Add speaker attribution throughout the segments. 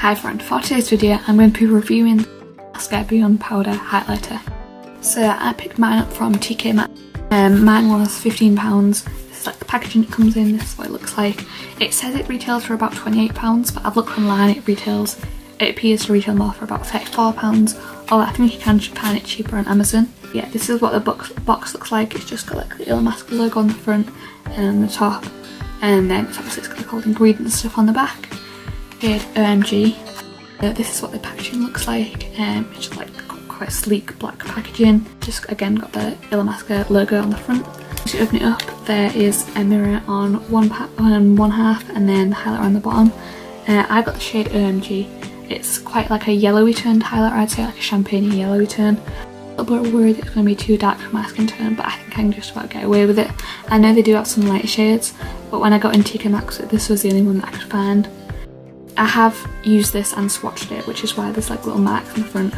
Speaker 1: Hi friend, for today's video I'm going to be reviewing Illamasqua Beyond Powder Highlighter. So I picked mine up from TK Maxx. Mine was £15. This is like the packaging it comes in, this is what it looks like. It says it retails for about £28, but I've looked online, it appears to retail more for about £34, although I think you can find it cheaper on Amazon. Yeah, this is what the box looks like. It's just got like the Illamasqua logo on the front and on the top, and then it's got the cold ingredients stuff on the back. OMG. This is what the packaging looks like. It's just like quite sleek black packaging. Just again got the Illamasqua logo on the front. As you open it up, there is a mirror on one half and then the highlighter on the bottom. I got the shade OMG. It's quite like a yellowy toned highlighter, I'd say like a champagne yellowy tone. A little bit worried it's going to be too dark for my skin tone, but I think I can just about get away with it. I know they do have some light shades, but when I got in TK Maxx, this was the only one that I could find. I have used this and swatched it, which is why there's like little marks on the front.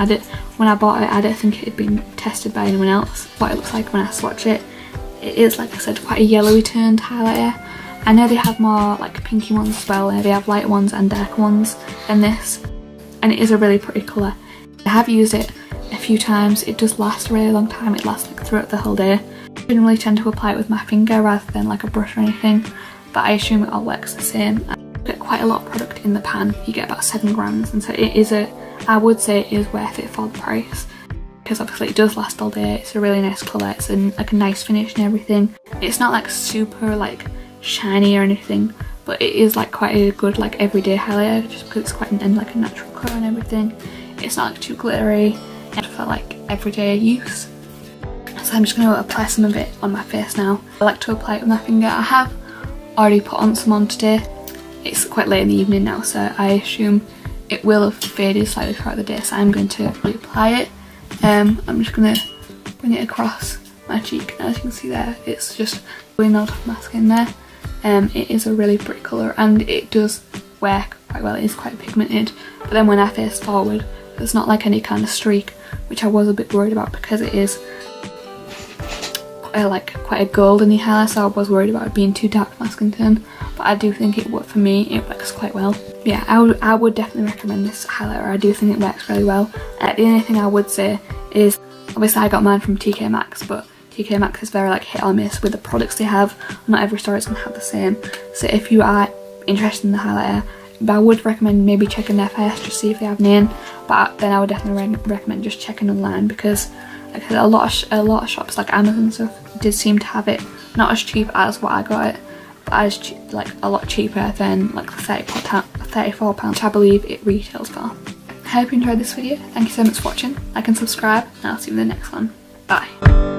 Speaker 1: When I bought it, I don't think it had been tested by anyone else. What it looks like when I swatch it, it is, like I said, quite a yellowy toned highlighter. I know they have more like pinky ones as well. They have light ones and dark ones than this, and it is a really pretty colour. I have used it a few times. It does last a really long time. It lasts like throughout the whole day. I generally tend to apply it with my finger rather than like a brush or anything, but I assume it all works the same. Get quite a lot of product in the pan. You get about 7 grams, and so it is I would say it is worth it for the price, because obviously it does last all day. It's a really nice colour, it's like a nice finish and everything. It's not like super like shiny or anything, but it is like quite a good like everyday highlighter, just because it's quite like a natural colour and everything. It's not like too glittery and for like everyday use. So I'm just going to apply some of it on my face now. I like to apply it with my finger. I have already put on some on today. It's quite late in the evening now, so I assume it will have faded slightly throughout the day, so I'm going to reapply it. I'm just going to bring it across my cheek, and as you can see there, it's just really melted off my skin there. It is a really pretty colour, and it does work quite well. It is quite pigmented, but then when I face forward, there's not like any kind of streak, which I was a bit worried about because it is quite a goldeny highlighter, so I was worried about it being too dark for my skin tone. But I do think for me it works quite well. Yeah, I would definitely recommend this highlighter. I do think it works really well. The only thing I would say is, obviously I got mine from TK Maxx, but TK Maxx is very like hit or miss with the products they have. Not every store is going to have the same. So if you are interested in the highlighter, I would recommend maybe checking there first, just see if they have an in. But then I would definitely recommend just checking online, because like I said, a lot of shops like Amazon and stuff did seem to have it. Not as cheap as what I got it, but as like a lot cheaper than like the £34, which I believe it retails for. I hope you enjoyed this video. Thank you so much for watching. Like and subscribe, and I'll see you in the next one. Bye.